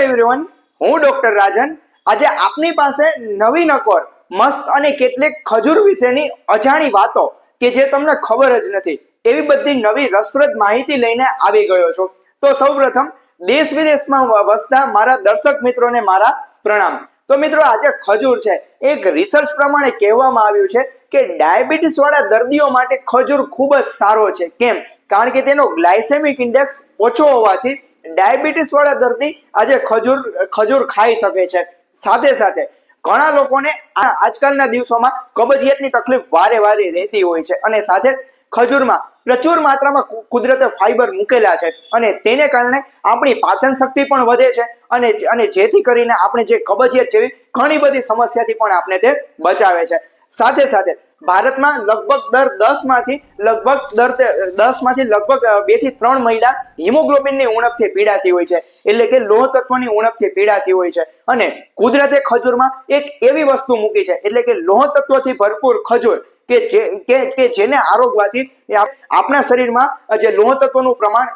Everyone, હું doctor રાજન આજે આપની પાસે નવી નકોર મસ્ત અને કેટલીક ખજૂર વિશેની અજાણી વાતો કે જે તમને ખબર જ નથી એવી બધી નવી રસપ્રદ માહિતી લઈને આવી ગયો છું। તો સૌપ્રથમ દેશ વિદેશમાં વસતા મારા દર્શક મિત્રોને મારા પ્રણામ। તો મિત્રો આજે ખજૂર છે એક રિસર્ચ પ્રમાણે કહેવામાં આવ્યું છે કે ડાયાબિટીસ વાળા દર્દીઓ માટે ખજૂર ખૂબ જ સારો છે। કેમ? કારણ કે તેનો ગ્લાયસેમિક ઇન્ડેક્સ ઓછો હોવાથી ડાયાબિટીસ વાળા દર્દી આજે ખજૂર ખાઈ શકે છે। સાથે સાથે ઘણા લોકોને આજકાલના દિવસોમાં કબજિયાતની તકલીફ વારે રહેતી હોય છે અને સાથે ખજૂરમાં પ્રચુર માત્રામાં કુદરતે ફાઈબર મૂકેલા છે અને તેને કારણે આપણી પાચન શક્તિ પણ વધે છે અને જેથી કરીને આપણે જે કબજિયાત જેવી ઘણી બધી સમસ્યાથી પણ આપણે તે બચાવે છે। સાથે સાથે ભારતમાં લગભગ દર 10 માંથી લગભગ 2 થી 3 મહિલા હિમોગ્લોબિનની ઉણપથી પીડાતી હોય છે, એટલે કે લોહ તત્વની ઉણપથી પીડાતી હોય છે અને કુદરતે ખજૂરમાં એક એવી વસ્તુ મૂકી છે એટલે કે લોહ તત્વથી ભરપૂર ખજૂર કે જેને આરોગવાથી આપણા શરીરમાં જે લોહ તત્વનું પ્રમાણ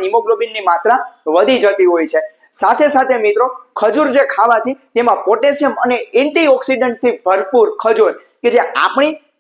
હિમોગ્લોબિનની માત્રા વધી જતી હોય છે। સાથે સાથે મિત્રો ખજૂર જે ખાવાથી તેમાં પોટેશિયમ અને એન્ટીઓક્સિડન્ટથી ભરપૂર ખજૂર કે જે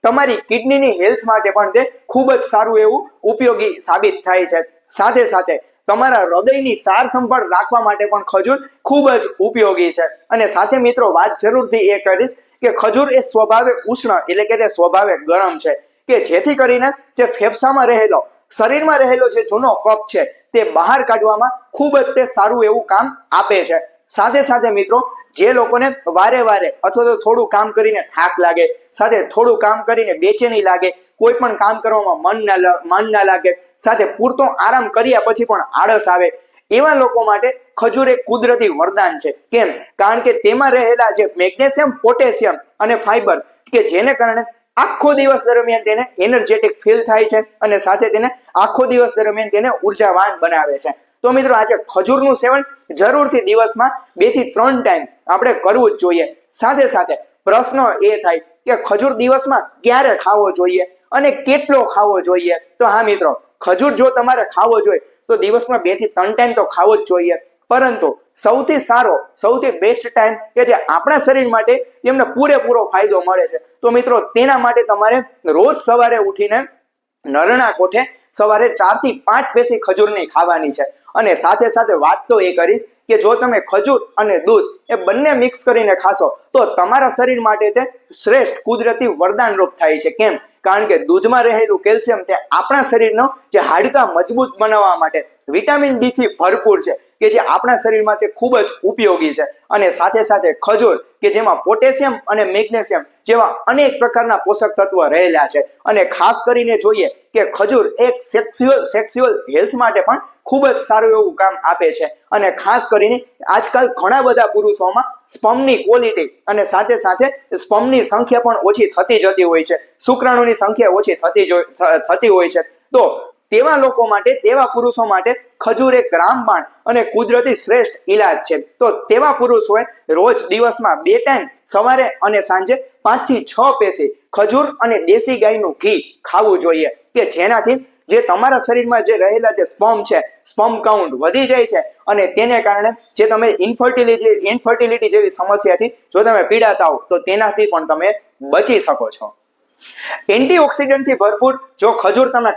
તમારી કિડનીની હેલ્થ માટે પણ તે ખૂબ જ સારું એવું ઉપયોગી સાબિત થાય છે। સાથે સાથે તમારા હૃદયની સાર સંભાળ રાખવા માટે પણ ખજૂર ખૂબ જ ઉપયોગી છે અને સાથે મિત્રો વાત જરૂરથી એ કરીશ કે ખજૂર એ સ્વભાવે ઉષ્ણ એટલે કે તે સ્વભાવે ગરમ છે કે જેથી કરીને જે ફેફસામાં રહેલો શરીરમાં રહેલો જે જૂનો કફ છે તે બહાર કાઢવામાં ખૂબ જ તે સારું એવું કામ આપે છે। સાથે સાથે મિત્રો જે લોકોને વારે અથવા તો થોડું કામ કરીને થાક લાગે, સાથે થોડું કામ કરીને બેચેની લાગે, કોઈ પણ કામ કરવામાં મન ના લાગે, સાથે પૂરતો આરામ કર્યા પછી પણ આળસ આવે, એવા લોકો માટે ખજૂર એક કુદરતી વરદાન છે। કેમ? કારણ કે તેમાં રહેલા જે મેગ્નેશિયમ, પોટેશિયમ અને ફાઈબર કે જેને કારણે આખો દિવસ દરમિયાન તેને એનર્જેટિક ફીલ થાય છે અને સાથે તેને આખો દિવસ દરમિયાન તેને ઉર્જાવાન બનાવે છે। તો મિત્રો આજે ખજૂરનું સેવન જરૂરથી દિવસમાં 2 થી 3 ટાઈમ આપણે કરવું જ જોઈએ। સાથે સાથે પ્રશ્ન એ થાય કે ખજૂર દિવસમાં ક્યારે ખાવો જોઈએ અને કેટલો ખાવો જોઈએ? તો હા મિત્રો, ખજૂર જો તમારે ખાવો જોઈએ તો દિવસમાં 2 થી 3 ટાઈમ તો ખાવો જ જોઈએ, પરંતુ સૌથી બેસ્ટ ટાઈમ કે જે આપણા શરીર માટે તેમને પૂરેપૂરો ફાયદો મળે છે તો મિત્રો તેના માટે તમારે રોજ સવારે ઉઠીને નરણા કોઠે સવારે 4 થી 5 પેસી ખજૂરની ખાવાની છે અને સાથે સાથે વાત તો એ કરીશ કે જો તમે ખજૂર અને દૂધ એ બંને મિક્સ કરીને ખાશો તો તમારા શરીર માટે તે શ્રેષ્ઠ કુદરતી વરદાન રૂપ થાય છે। કેમ? કારણ કે દૂધમાં રહેલું કેલ્શિયમ તે આપણા શરીરનો જે હાડકાં મજબૂત બનાવવા માટે વિટામિન ડી થી ભરપૂર છે કે જે આપણા શરીરમાં તે ખૂબ જ ઉપયોગી છે અને સાથે સાથે ખજૂર કે જેમાં પોટેશિયમ અને મેગ્નેશિયમ જેવા અનેક પ્રકારના પોષક તત્વો રહેલા છે અને ખાસ કરીને જોઈએ કે ખજૂર એક સેક્સ્યુઅલ હેલ્થ માટે પણ ખૂબ જ સારું એવું કામ આપે છે અને ખાસ કરીને આજકાલ ઘણા બધા પુરુષોમાં સ્પર્મની ક્વોલિટી અને સાથે સાથે સ્પર્મની સંખ્યા પણ ઓછી થતી જતી હોય છે, શુક્રાણુની સંખ્યા ઓછી થતી હોય છે। તો તેવા લોકો માટે, તેવા પુરુષો માટે ખજૂર એક રામબાણ અને કુદરતી શ્રેષ્ઠ ઈલાજ છે। તો તેવા પુરુષોએ રોજ દિવસમાં 2 ટાઈમ સવારે અને સાંજે 5 થી 6 પેસી ખજૂર અને દેશી ગાયનું ઘી ખાવું જોઈએ કે જેનાથી જે તમારા શરીરમાં જે રહેલા જે સ્પર્મ કાઉન્ટ વધી જાય છે અને તેને કારણે જે તમે ઇન્ફર્ટિલિટી જેવી સમસ્યાથી જો તમે પીડાતા હો તો તેનાથી પણ તમે બચી શકો છો। એન્ટીઓક્સિડન્ટથી ભરપૂર જો ખજૂર તમે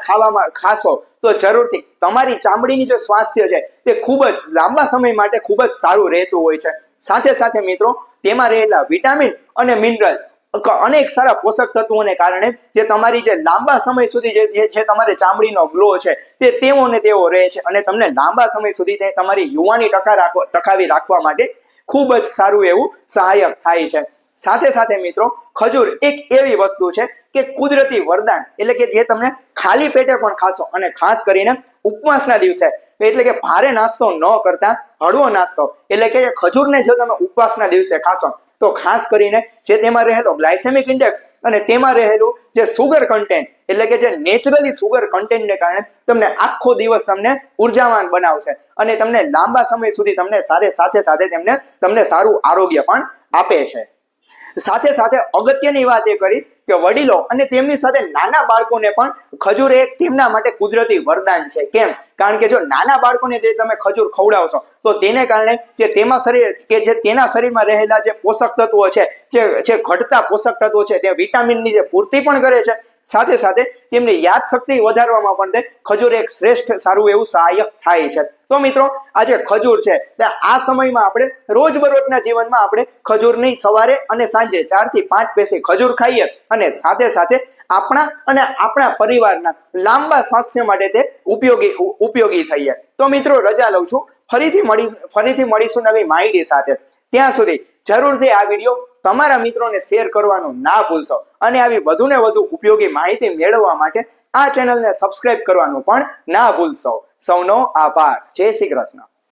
ખાશો તો જરૂરથી તમારી ચામડીની જે સ્વાસ્થ્ય છે તે ખૂબ જ લાંબા સમય માટે ખૂબ જ સારું રહેતું હોય છે। સાથે સાથે મિત્રો તેમાં રહેલા વિટામિન અને મિનરલ અનેક સારા પોષક તત્વોને કારણે જે તમારી જે લાંબા સમય સુધી જે તમારી ચામડીનો ગ્લો છે તે તેવો ને તેવો રહે છે અને તમને લાંબા સમય સુધી તે તમારી યુવાની ટકાવી રાખવા માટે ખૂબ જ સારું એવું સહાયક થાય છે। સાથે સાથે મિત્રો ખજૂર એક એવી વસ્તુ છે કે કુદરતી વરદાન એટલે કે જે તમને ખાલી પેટે પણ ખાશો અને ખાસ કરીને ઉપવાસના દિવસે એટલે કે ભારે નાસ્તો ન કરતા હળવો નાસ્તો એટલે કે ખજૂરને જો તમે ઉપવાસના દિવસે ખાશો તો ખાસ કરીને જે તેમાં રહેલો ગ્લાયસેમિક ઇન્ડેક્સ અને તેમાં રહેલું જે સુગર કન્ટેન્ટ એટલે કે જે નેચરલી સુગર કન્ટેન્ટને કારણે તમને આખો દિવસ તમને ઉર્જાવાન બનાવશે અને તમને લાંબા સમય સુધી તમને સાથે સાથે તમને સારું આરોગ્ય પણ આપે છે। સાથે સાથે અગત્યની વાત એ કરીશ કે વડીલો અને તેમની સાથે નાના બાળકોને પણ ખજૂર એક તેમના માટે કુદરતી વરદાન છે. કેમ? કારણ કે જો નાના બાળકોને તમે ખજૂર ખવડાવશો તો તેને કારણે જે તેના શરીરમાં રહેલા જે પોષક તત્વો છે, જે ઘટતા પોષક તત્વો છે, તે વિટામિનની જે પૂર્તિ પણ કરે છે. સાથે સાથે તેમની યાદ શક્તિ વધારવામાં પણ તે ખજૂર એક શ્રેષ્ઠ સારું એવું સહાયક થાય છે. તો મિત્રો, આ જે ખજૂર છે તે આ સમયમાં આપણે રોજબરોજના જીવનમાં આપણે ખજૂરની સવારે અને સાંજે 4 થી 5 પેસી ખજૂર ખાઈએ અને સાથે સાથે આપણા અને આપણા પરિવારના લાંબા સ્વાસ્થ્ય માટે તે ઉપયોગી થઈએ. તો મિત્રો, રજા લઉં છું. ફરીથી મળીશું નવી માહિતી સાથે. ત્યાં સુધી જરૂરથી આ વિડીયો તમારા મિત્રોને શેર કરવાનું ના ભૂલશો અને આવી વધુ ને વધુ ઉપયોગી માહિતી મેળવવા માટે આ ચેનલને સબસ્ક્રાઇબ કરવાનું પણ ના ભૂલશો. સૌનો આભાર. જય શ્રી કૃષ્ણ.